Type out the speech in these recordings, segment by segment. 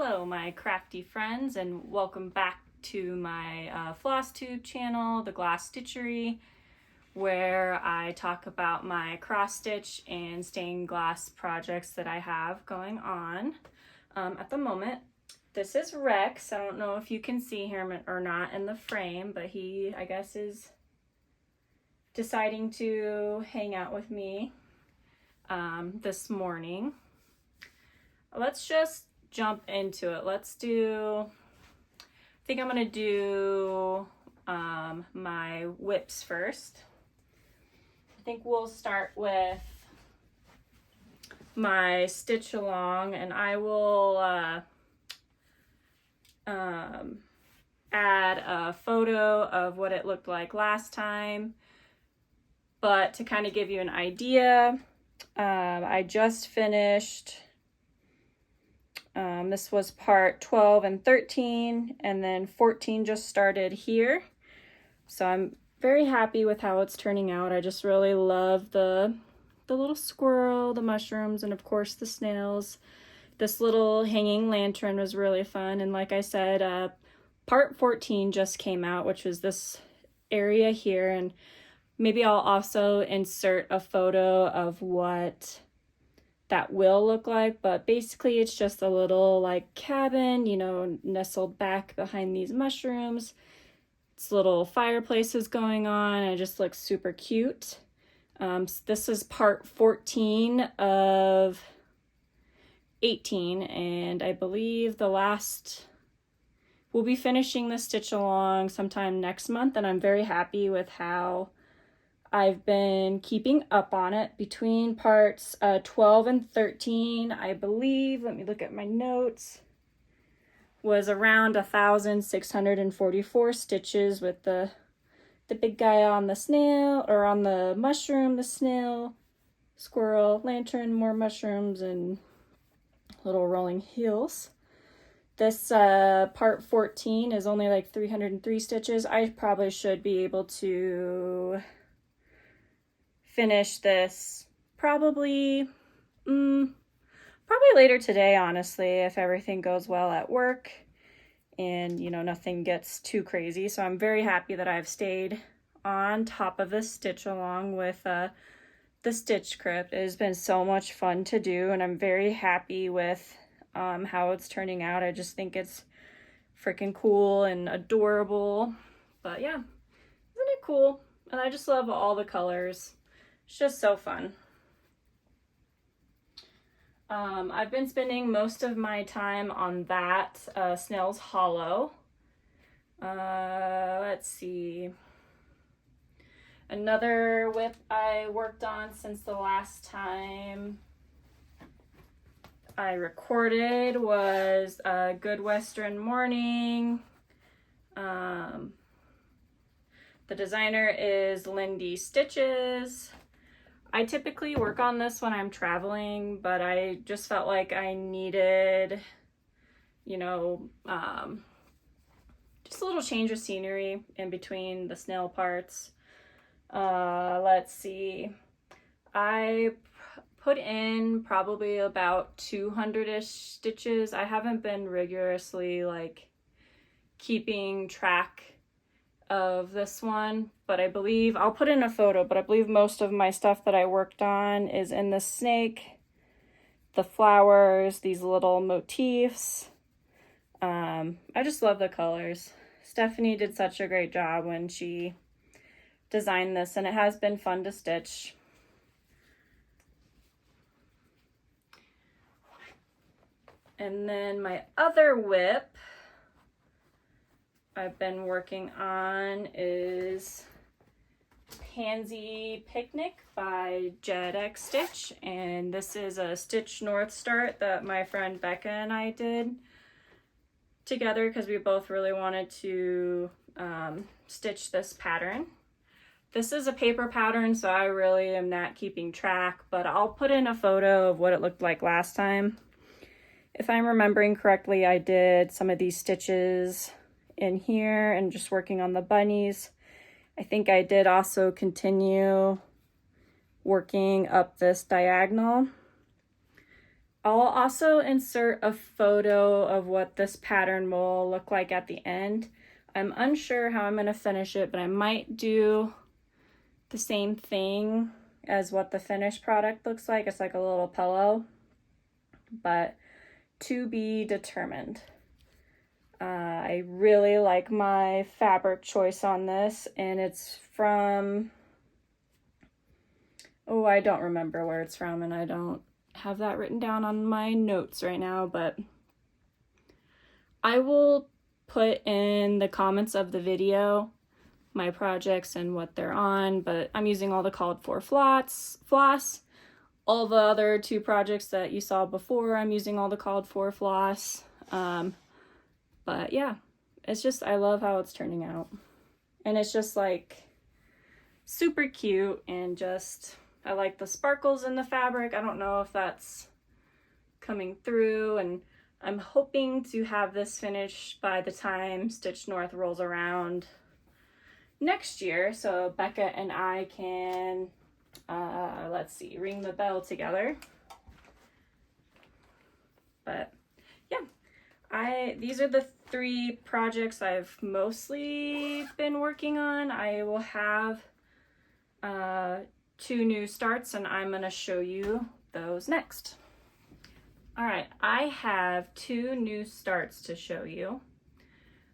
Hello my crafty friends, and welcome back to my Flosstube channel, The Glass Stitchery, where I talk about my cross stitch and stained glass projects that I have going on at the moment. This is Rex. I don't know if you can see him or not in the frame, but he, I guess, is deciding to hang out with me this morning. Let's just jump into it. Let's do, I think I'm gonna do my whips first. I think we'll start with my stitch along, and I will add a photo of what it looked like last time. But to kind of give you an idea, I just finished, this was part 12 and 13, and then 14 just started here. So I'm very happy with how it's turning out. I just really love the little squirrel, the mushrooms, and of course the snails. This little hanging lantern was really fun, and like I said, part 14 just came out, which was this area here, and maybe I'll also insert a photo of what that will look like, but basically it's just a little like cabin, you know, nestled back behind these mushrooms. It's little fireplaces going on. It just looks super cute. This is part 14 of 18, and I believe the last, we'll be finishing the stitch along sometime next month, and I'm very happy with how I've been keeping up on it. Between parts 12 and 13, I believe, let me look at my notes, was around 1,644 stitches with the big guy on the snail, or on the mushroom, the snail, squirrel, lantern, more mushrooms, and little rolling hills. This part 14 is only like 303 stitches. I probably should be able to finish this probably later today, honestly, if everything goes well at work and, you know, nothing gets too crazy. So I'm very happy that I've stayed on top of this stitch along with the Stitch Crypt. It has been so much fun to do, and I'm very happy with how it's turning out. I just think it's freaking cool and adorable. But yeah, isn't it cool? And I just love all the colors. It's just so fun. I've been spending most of my time on that Snails Hollow. Let's see. Another whip I worked on since the last time I recorded was Good Western Morning. The designer is Lindy Stitches. I typically work on this when I'm traveling, but I just felt like I needed, you know, just a little change of scenery in between the snail parts. Let's see. I put in probably about 200-ish stitches. I haven't been rigorously like keeping track of this one, but I believe I'll put in a photo, but I believe most of my stuff that I worked on is in the snake, the flowers, these little motifs. I just love the colors. Stephanie did such a great job when she designed this, and it has been fun to stitch. And then my other whip I've been working on is Pansy Picnic by JEDxStitch, and this is a stitch north start that my friend Becca and I did together because we both really wanted to stitch this pattern. This is a paper pattern, so I really am not keeping track, but I'll put in a photo of what it looked like last time. If I'm remembering correctly, I did some of these stitches in here and just working on the bunnies. I think I did also continue working up this diagonal. I'll also insert a photo of what this pattern will look like at the end. I'm unsure how I'm going to finish it, but I might do the same thing as what the finished product looks like. It's like a little pillow, but to be determined. I really like my fabric choice on this, and it's from, oh, I don't remember where it's from, and I don't have that written down on my notes right now, but I will put in the comments of the video my projects and what they're on, but I'm using all the called for floss. All the other 2 projects that you saw before, I'm using all the called for floss. But yeah, it's just, I love how it's turning out. And it's just like super cute, and just, I like the sparkles in the fabric. I don't know if that's coming through, and I'm hoping to have this finished by the time Stitch North rolls around next year, so Becca and I can, let's see, ring the bell together. But yeah, these are the 3 projects I've mostly been working on. I will have 2 new starts, and I'm going to show you those next. All right, I have 2 new starts to show you.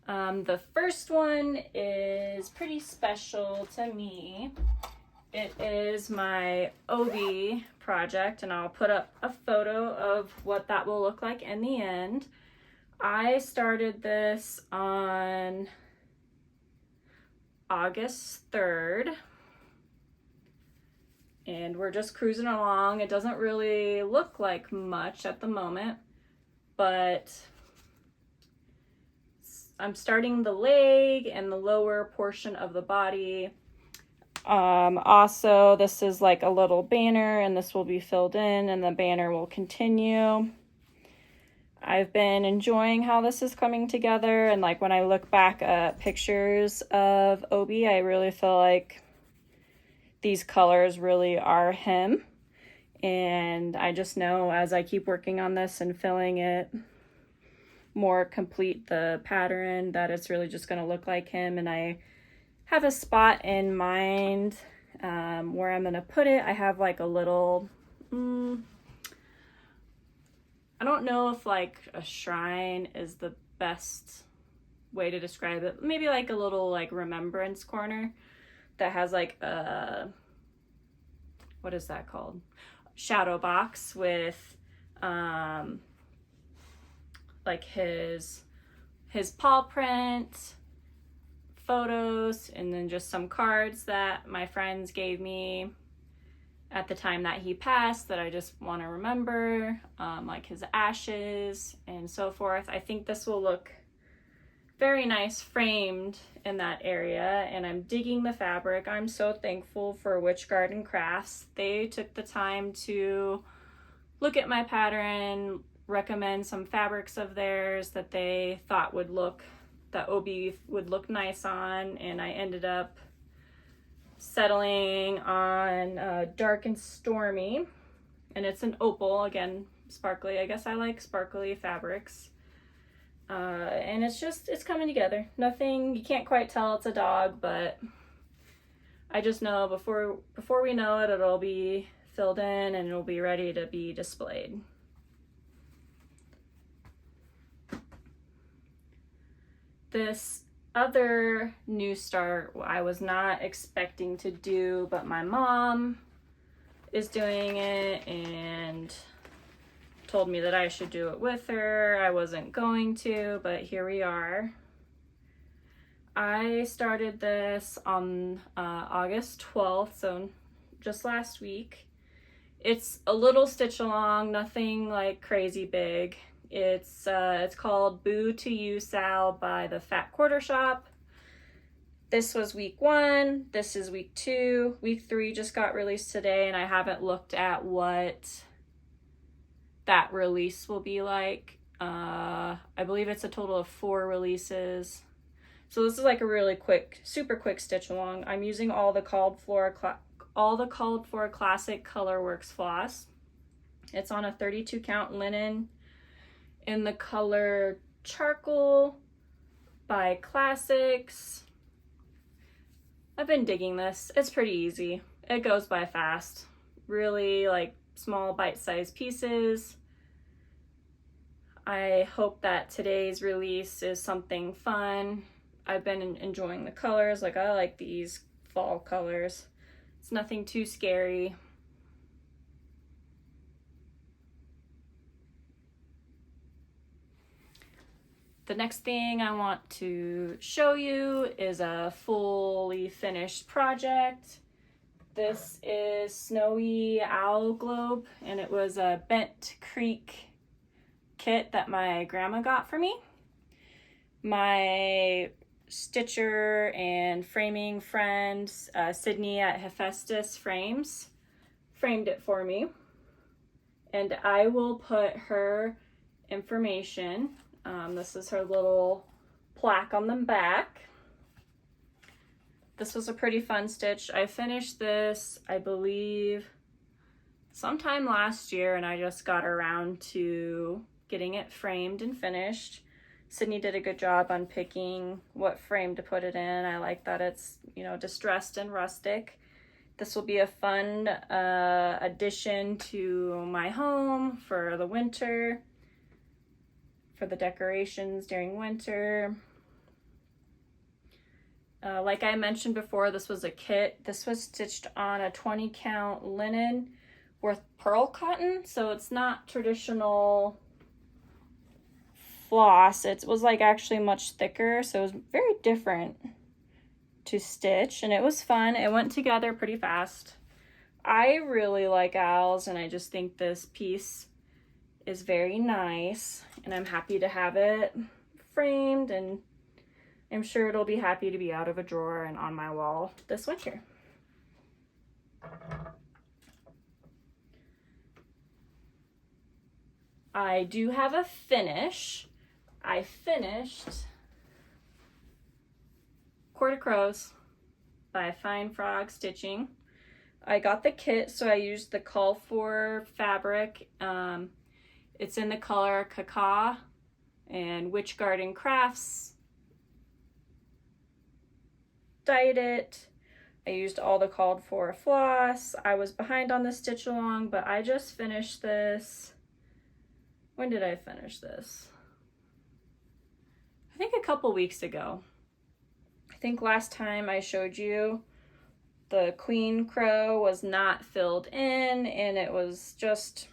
The first one is pretty special to me. It is my OB project, and I'll put up a photo of what that will look like in the end. I started this on August 3rd, and we're just cruising along. It doesn't really look like much at the moment, but I'm starting the leg and the lower portion of the body. Also, this is like a little banner, and this will be filled in, and the banner will continue. I've been enjoying how this is coming together, and like when I look back at pictures of Obi, I really feel like these colors really are him. And I just know as I keep working on this and filling it more complete, the pattern, that it's really just going to look like him. And I have a spot in mind where I'm going to put it. I have like a little, I don't know if like a shrine is the best way to describe it. Maybe like a little like remembrance corner that has like a, what is that called? Shadow box with like his paw print, photos, and then just some cards that my friends gave me at the time that he passed that I just want to remember, like his ashes and so forth. I think this will look very nice framed in that area, and I'm digging the fabric. I'm so thankful for Witch Garden Crafts. They took the time to look at my pattern, recommend some fabrics of theirs that they thought would look, that Obi would look nice on, and I ended up settling on Dark and Stormy, and it's an opal, again, sparkly. I guess I like sparkly fabrics. And it's coming together. Nothing, you can't quite tell it's a dog, but I just know before we know it, it'll be filled in and it'll be ready to be displayed. This other new start I was not expecting to do, but my mom is doing it and told me that I should do it with her. I wasn't going to, but here we are. I started this on August 12th, so just last week. It's a little stitch along, nothing like crazy big. It's called Boo to You SAL by the Fat Quarter Shop. This was week 1. This is week 2. Week 3 just got released today, and I haven't looked at what that release will be like. I believe it's a total of 4 releases. So this is like a really quick, super quick stitch along. I'm using all the called for Classic Colorworks floss. It's on a 32 count linen in the color Charcoal by Classics. I've been digging this. It's pretty easy. It goes by fast. Really like small bite-sized pieces. I hope that today's release is something fun. I've been enjoying the colors. Like, I like these fall colors. It's nothing too scary. The next thing I want to show you is a fully finished project. This is Snowy Owl Globe, and it was a Bent Creek kit that my grandma got for me. My stitcher and framing friend, Sydney at Hephaestus Frames, framed it for me. And I will put her information. This is her little plaque on the back. This was a pretty fun stitch. I finished this, I believe, sometime last year, and I just got around to getting it framed and finished. Sydney did a good job on picking what frame to put it in. I like that it's, you know, distressed and rustic. This will be a fun addition to my home for the winter, for the decorations during winter. Like I mentioned before, this was a kit. This was stitched on a 20 count linen with pearl cotton, so it's not traditional floss. It was like actually much thicker, so it was very different to stitch, and it was fun. It went together pretty fast. I really like owls, and I just think this piece is very nice, and I'm happy to have it framed, and I'm sure it'll be happy to be out of a drawer and on my wall this winter. I do have a finish. I finished Court of Crows by Fine Frog Stitching. I got the kit, so I used the Call For fabric. It's in the color Caw Caw, and Witch Garden Crafts dyed it. I used all the called for floss. I was behind on the stitch along, but I just finished this. When did I finish this? I think a couple weeks ago. I think last time I showed you the Queen Crow was not filled in, and it was just,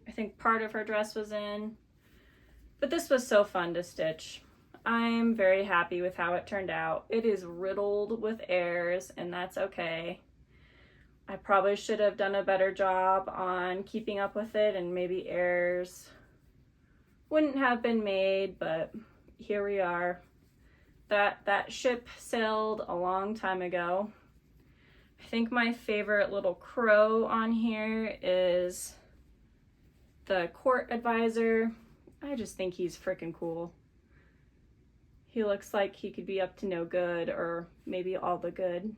I think part of her dress was in. But this was so fun to stitch. I'm very happy with how it turned out. It is riddled with errors, and that's okay. I probably should have done a better job on keeping up with it, and maybe errors wouldn't have been made, but here we are. That ship sailed a long time ago. I think my favorite little crow on here is the court advisor. I just think he's freaking cool. He looks like he could be up to no good, or maybe all the good.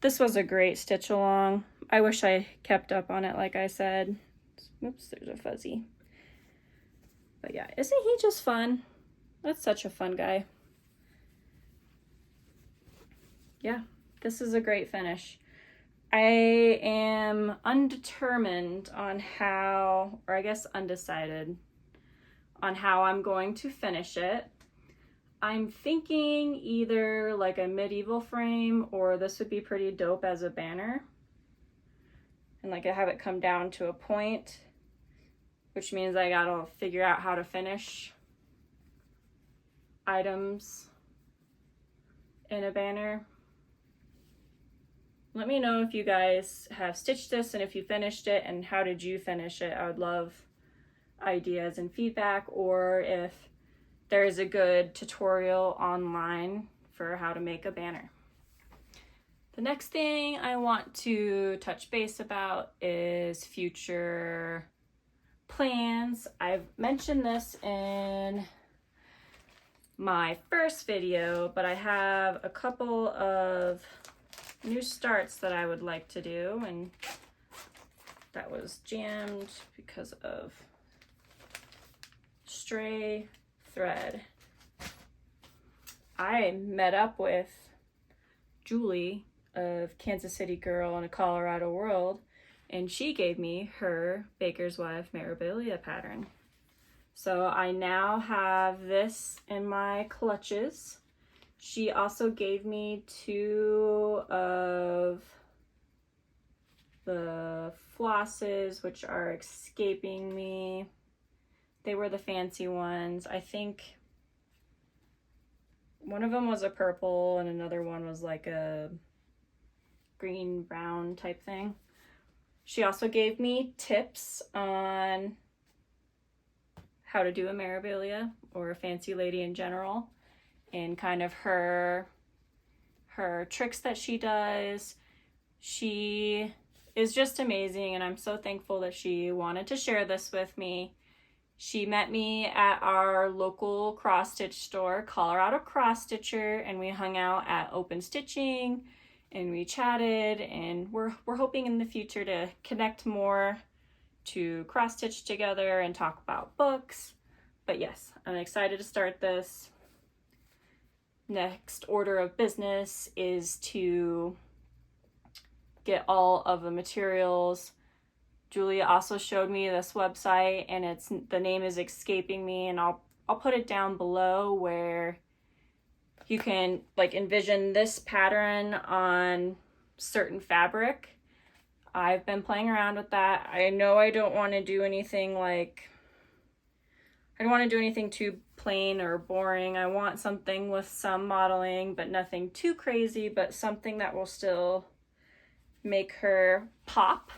This was a great stitch along. I wish I kept up on it, like I said. Oops, there's a fuzzy. But yeah, isn't he just fun? That's such a fun guy. Yeah, this is a great finish. I am undetermined on how, or I guess undecided on how I'm going to finish it. I'm thinking either like a medieval frame, or this would be pretty dope as a banner. And like I have it come down to a point, which means I gotta figure out how to finish items in a banner. Let me know if you guys have stitched this and if you finished it, and how did you finish it. I would love ideas and feedback, or if there is a good tutorial online for how to make a banner. The next thing I want to touch base about is future plans. I've mentioned this in my first video, but I have a couple of new starts that I would like to do, and that was jammed because of stray thread. I met up with Julie of Kansas City Girl in a Colorado World, and she gave me her Baker's Wife memorabilia pattern. So I now have this in my clutches. She also gave me 2 of the flosses, which are escaping me. They were the fancy ones. I think one of them was a purple and another one was like a green brown type thing. She also gave me tips on how to do a memorabilia or a fancy lady in general, and kind of her tricks that she does. She is just amazing, and I'm so thankful that she wanted to share this with me. She met me at our local cross stitch store, Colorado Cross Stitcher, and we hung out at Open Stitching and we chatted, and we're hoping in the future to connect more, to cross stitch together and talk about books. But yes, I'm excited to start this. Next order of business is to get all of the materials. Julia also showed me this website, and the name is escaping me, and I'll put it down below, where you can like envision this pattern on certain fabric. I've been playing around with that. I know I don't want to do anything too plain or boring. I want something with some modeling, but nothing too crazy, but something that will still make her pop.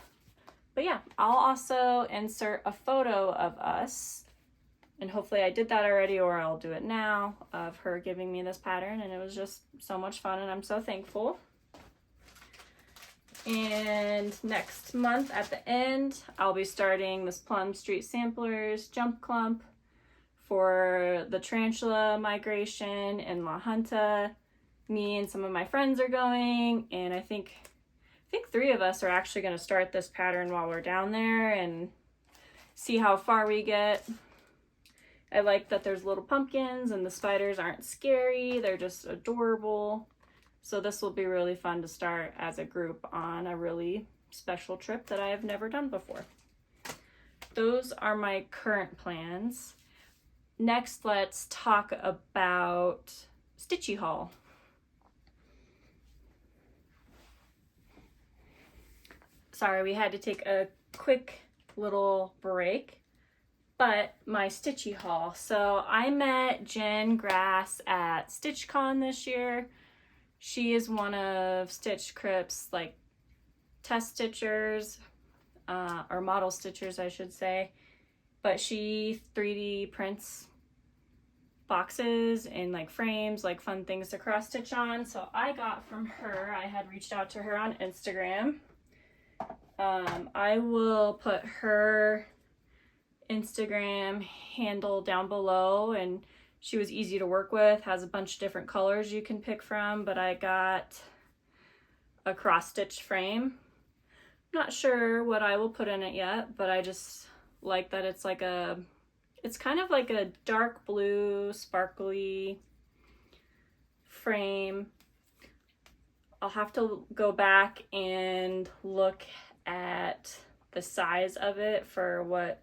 But yeah, I'll also insert a photo of us, and hopefully I did that already, or I'll do it now, of her giving me this pattern, and it was just so much fun, and I'm so thankful. And next month at the end, I'll be starting this Plum Street Samplers Jump Clump for the tarantula migration in La Junta. Me and some of my friends are going, and I think 3 of us are actually going to start this pattern while we're down there and see how far we get. I like that there's little pumpkins and the spiders aren't scary, they're just adorable. So this will be really fun to start as a group on a really special trip that I have never done before. Those are my current plans. Next, let's talk about Stitchy haul. Sorry, we had to take a quick little break, but my Stitchy haul. So I met Jen Grass at StitchCon this year. She is one of Stitch Crypt's like test stitchers, or model stitchers, I should say. But she 3D prints boxes and like frames, like fun things to cross stitch on. So I got from her, I had reached out to her on Instagram. I will put her Instagram handle down below, and she was easy to work with, has a bunch of different colors you can pick from, but I got a cross stitch frame. Not sure what I will put in it yet, but I just like that it's kind of like a dark blue sparkly frame. I'll have to go back and look at the size of it for what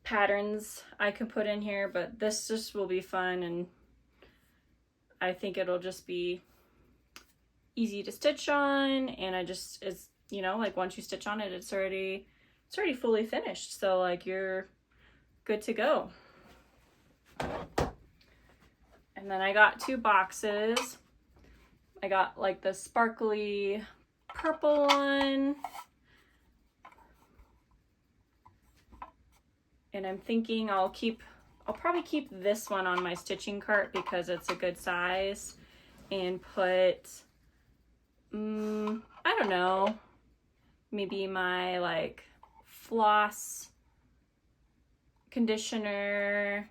patterns I can put in here, but this just will be fun, and I think it'll just be easy to stitch on, and it's, you know, like once you stitch on it, it's already fully finished, so like you're good to go. And then I got 2 boxes. I got like the sparkly purple one, and I'm thinking I'll probably keep this one on my stitching cart because it's a good size, and put I don't know, maybe my like floss conditioner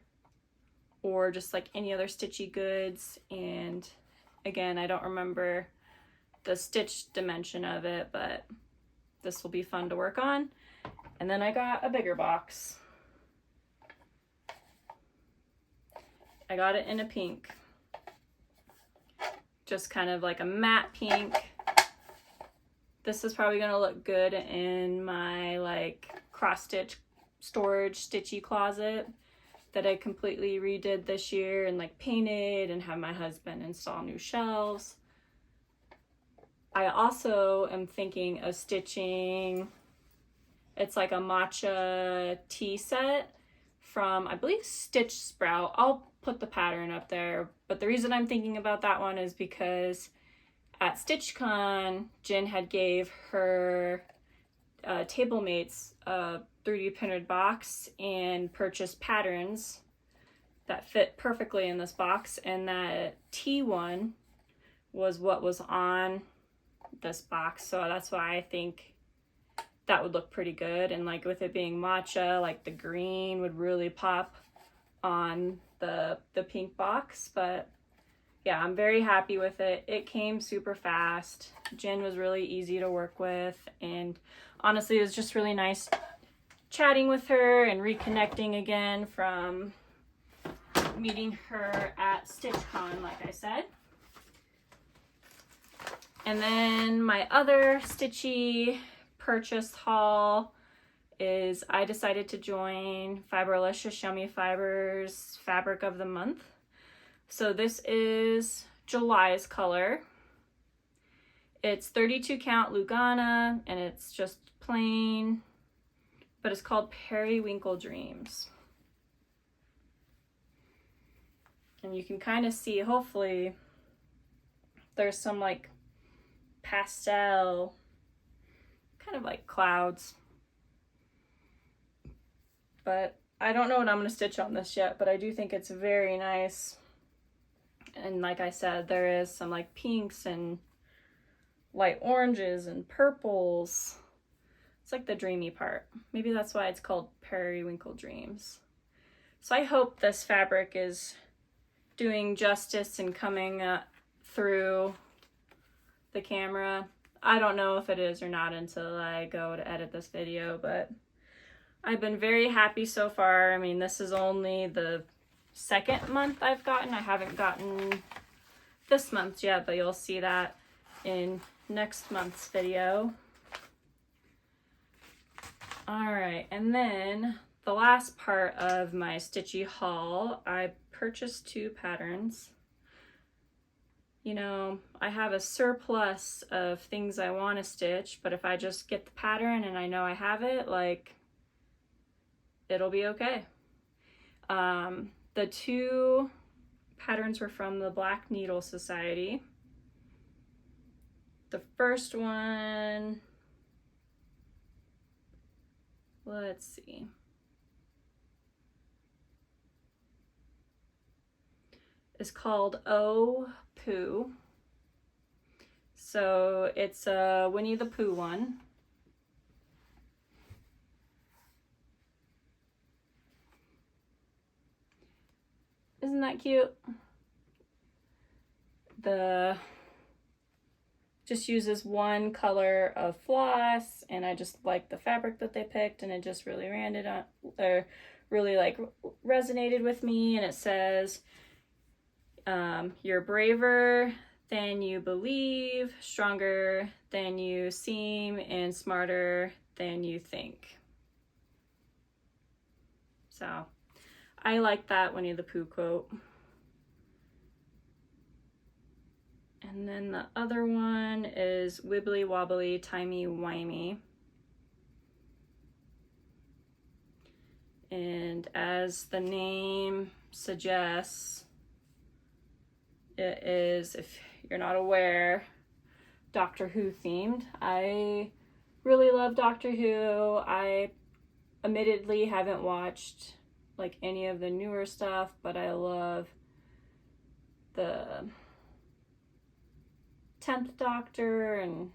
or just like any other stitchy goods. And again, I don't remember the stitch dimension of it, but this will be fun to work on. And then I got a bigger box. I got it in a pink. Just kind of like a matte pink. This is probably gonna look good in my like cross stitch storage stitchy closet that I completely redid this year and like painted and have my husband install new shelves. I also am thinking of stitching, it's like a matcha tea set from, I believe, Stitch Sprout. I'll put the pattern up there, but the reason I'm thinking about that one is because at StitchCon, Jen had gave her table mates a 3D printed box and purchased patterns that fit perfectly in this box, and that tea one was what was on this box, so that's why I think that would look pretty good. And like with it being matcha, like the green would really pop on the pink box. But yeah, I'm very happy with it. It came super fast. Jen was really easy to work with, and honestly it was just really nice chatting with her and reconnecting again from meeting her at StitchCon, like I said. And then my other Stitchy purchase haul is I decided to join Fiberlicious Yummy Fibers Fabric of the Month. So this is July's color. It's 32 count Lugana, and it's just plain, but it's called Periwinkle Dreams. And you can kind of see, hopefully, there's some like pastel, kind of like clouds. But I don't know what I'm going to stitch on this yet, but I do think it's very nice. And like I said, there is some like pinks and light oranges and purples. It's like the dreamy part. Maybe that's why it's called Periwinkle Dreams. So I hope this fabric is doing justice and coming through the camera. I don't know if it is or not until I go to edit this video, but I've been very happy so far. I mean, this is only the second month I've gotten. I haven't gotten this month yet, but you'll see that in next month's video. All right, and then the last part of my Stitchy haul, I purchased 2 patterns. You know, I have a surplus of things I want to stitch, but if I just get the pattern and I know I have it, like, it'll be okay. The 2 patterns were from the Black Needle Society. The first one, let's see. Is called Oh Pooh. So it's a Winnie the Pooh one. Isn't that cute? Just uses one color of floss, and I just like the fabric that they picked, and it just really really like resonated with me. And it says, you're braver than you believe, stronger than you seem, and smarter than you think. So I like that Winnie the Pooh quote. And then the other one is Wibbly Wobbly Timey Wimey. And as the name suggests, it is, if you're not aware, Doctor Who themed. I really love Doctor Who. I admittedly haven't watched like any of the newer stuff, but I love the 10th Doctor, and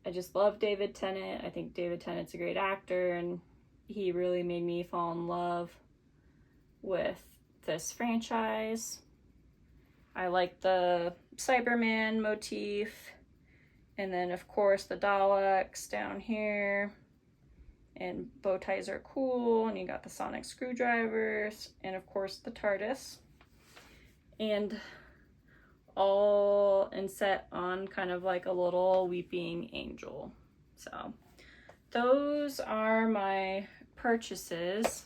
I just love David Tennant. I think David Tennant's a great actor, and he really made me fall in love with this franchise. I like the Cyberman motif And then of course the Daleks down here, and bow ties are cool, and you got the sonic screwdrivers, and of course the TARDIS, and all inset on kind of like a little weeping angel. So those are my purchases.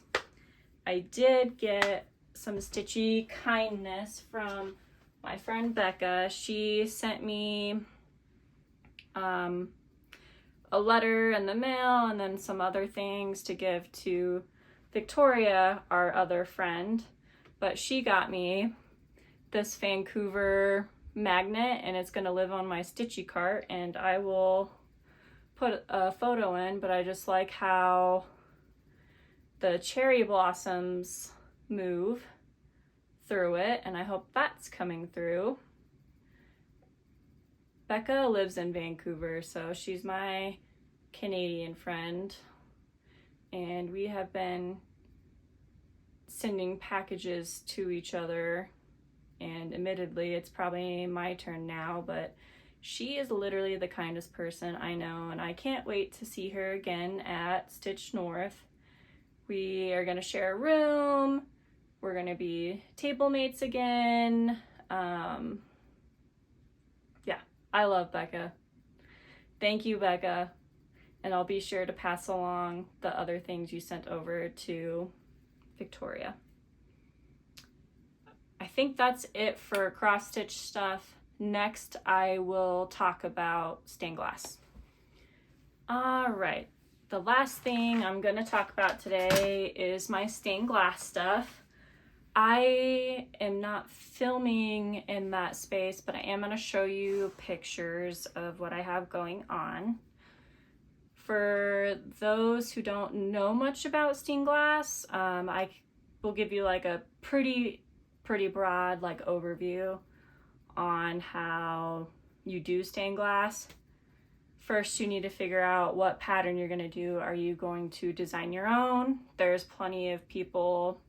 I did get some Stitchy kindness from my friend Becca. She sent me a letter in the mail and then some other things to give to Victoria, our other friend. But she got me this Vancouver magnet, and it's going to live on my Stitchy cart, and I will put a photo in, but I just like how the cherry blossoms move through it, and I hope that's coming through. Becca lives in Vancouver, so she's my Canadian friend, and we have been sending packages to each other, and admittedly it's probably my turn now, but she is literally the kindest person I know, and I can't wait to see her again at Stitch North. We are going to share a room, we're going to be table mates again. Yeah, I love Becca. Thank you, Becca. And I'll be sure to pass along the other things you sent over to Victoria. I think that's it for cross stitch stuff. Next, I will talk about stained glass. All right, the last thing I'm going to talk about today is my stained glass stuff. I am not filming in that space, but I am going to show you pictures of what I have going on. For those who don't know much about stained glass, I will give you like a pretty broad like overview on how you do stained glass. First, you need to figure out what pattern you're going to do. Are you going to design your own? There's plenty of people,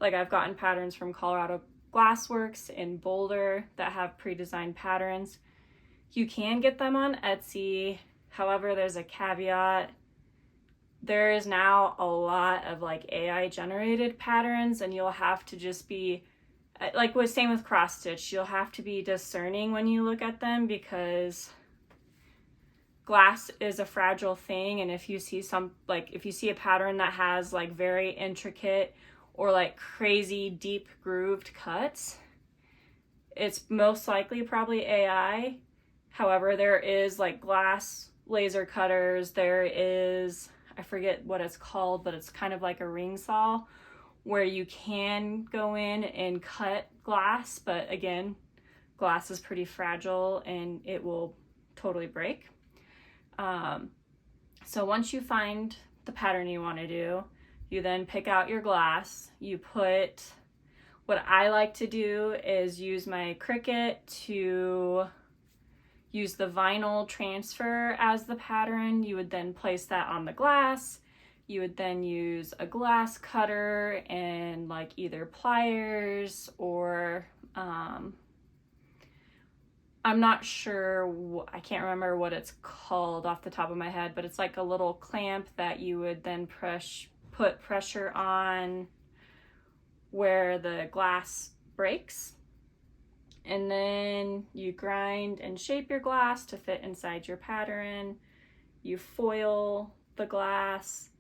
like I've gotten patterns from Colorado Glassworks in Boulder that have pre-designed patterns. You can get them on Etsy. However, there's a caveat. There is now a lot of like AI generated patterns, and you'll have to just be like same with cross stitch. You'll have to be discerning when you look at them, because glass is a fragile thing, and if you see if you see a pattern that has like very intricate or like crazy deep grooved cuts, it's most likely probably AI. However, there is like glass laser cutters. There is, I forget what it's called, but it's kind of like a ring saw where you can go in and cut glass, but again, glass is pretty fragile and it will totally break. So once you find the pattern you want to do, you then pick out your glass. You put, what I like to do is use my Cricut to use the vinyl transfer as the pattern. You would then place that on the glass. You would then use a glass cutter and like either pliers or I'm not sure, I can't remember what it's called off the top of my head, but it's like a little clamp that you would then put pressure on where the glass breaks. And then you grind and shape your glass to fit inside your pattern. You foil the glass,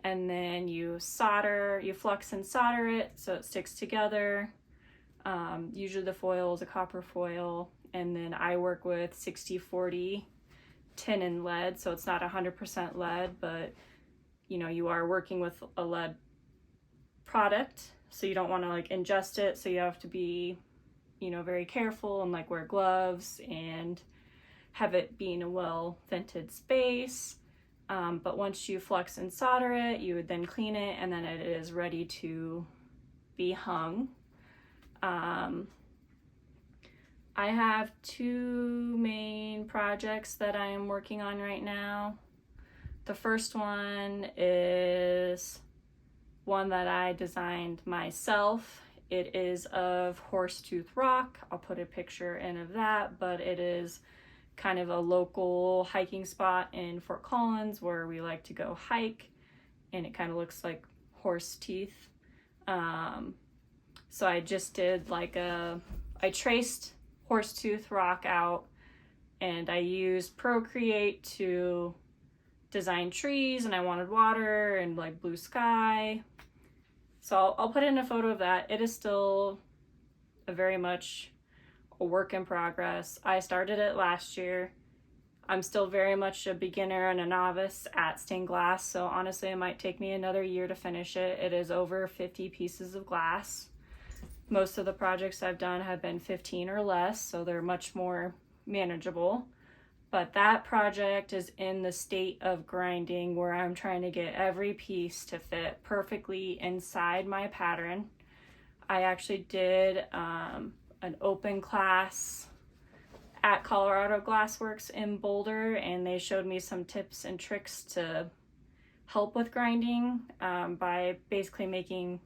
and then you flux and solder it so it sticks together. Usually the foil is a copper foil, and then I work with 60-40 tin and lead, so it's not 100% lead, but you know, you are working with a lead product, so you don't want to like ingest it, so you have to be, you know, very careful and like wear gloves and have it be in a well vented space. But once you flux and solder it, you would then clean it, and then it is ready to be hung. I have two main projects that I am working on right now. The first one is one that I designed myself. It is of Horsetooth Rock. I'll put a picture in of that, but it is kind of a local hiking spot in Fort Collins where we like to go hike, and it kind of looks like horse teeth. So I just did like I traced horsetooth rock out, and I used Procreate to design trees, and I wanted water and like blue sky. So I'll put in a photo of that. It is still very much a work in progress. I started it last year. I'm still very much a beginner and a novice at stained glass, so honestly it might take me another year to finish it. It is over 50 pieces of glass. Most of the projects I've done have been 15 or less, so they're much more manageable. But that project is in the state of grinding where I'm trying to get every piece to fit perfectly inside my pattern. I actually did an open class at Colorado Glassworks in Boulder, and they showed me some tips and tricks to help with grinding by basically making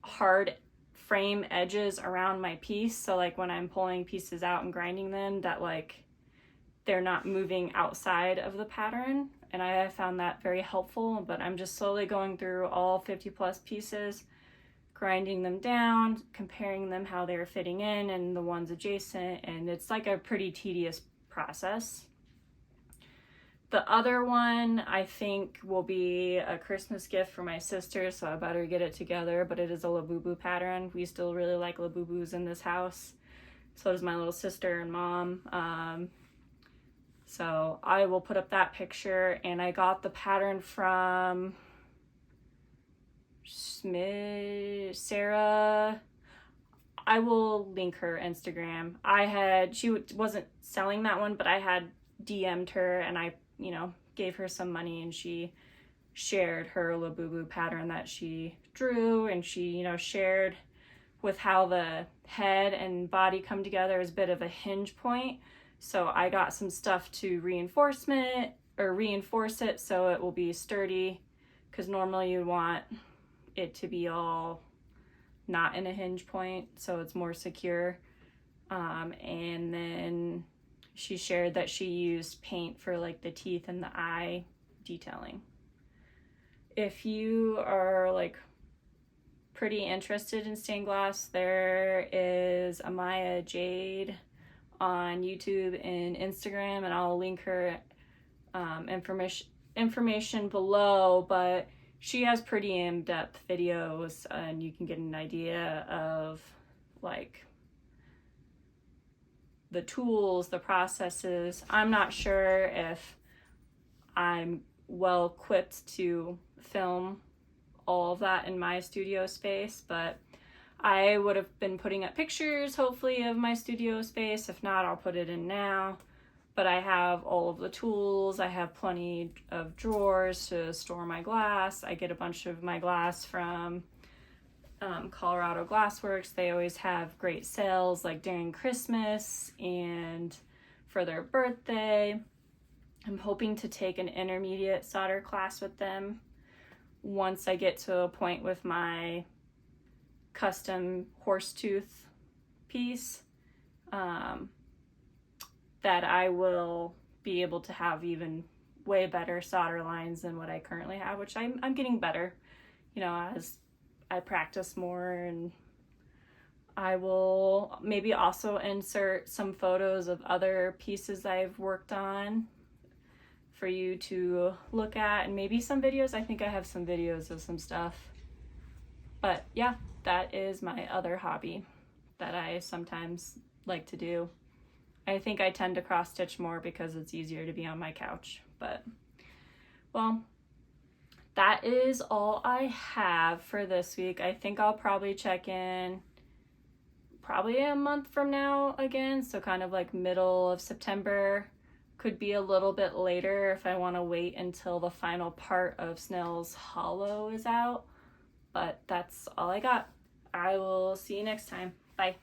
hard frame edges around my piece, so like when I'm pulling pieces out and grinding them, that like they're not moving outside of the pattern, and I have found that very helpful. But I'm just slowly going through all 50 plus pieces, grinding them down, comparing them how they're fitting in and the ones adjacent, and it's like a pretty tedious process. The other one I think will be a Christmas gift for my sister, so I better get it together, but it is a Labubu pattern. We still really like Labubus in this house. So does my little sister and mom. So I will put up that picture, and I got the pattern from Sarah. I will link her Instagram. She wasn't selling that one, but I had DM'd her, and I, gave her some money, and she shared her Labubu pattern that she drew, and she, shared with how the head and body come together as a bit of a hinge point. So I got some stuff to reinforce it so it will be sturdy, because normally you'd want it to be all not in a hinge point so it's more secure. And then she shared that she used paint for like the teeth and the eye detailing. If you are like pretty interested in stained glass, there is Amaya Jade on YouTube and Instagram, and I'll link her information below, but she has pretty in-depth videos, and you can get an idea of like the tools, the processes. I'm not sure if I'm well equipped to film all of that in my studio space, but I would have been putting up pictures hopefully of my studio space. If not, I'll put it in now. But I have all of the tools. I have plenty of drawers to store my glass. I get a bunch of my glass from Colorado Glassworks. They always have great sales like during Christmas and for their birthday. I'm hoping to take an intermediate solder class with them once I get to a point with my custom horsetooth piece, that I will be able to have even way better solder lines than what I currently have, which I'm getting better, as I practice more. And I will maybe also insert some photos of other pieces I've worked on for you to look at, and maybe some videos. I think I have some videos of some stuff. But yeah, that is my other hobby that I sometimes like to do. I think I tend to cross stitch more because it's easier to be on my couch. But, well, that is all I have for this week. I think I'll probably check in probably a month from now again. So kind of like middle of September. Could be a little bit later if I want to wait until the final part of Snails Hollow is out. But that's all I got. I will see you next time. Bye.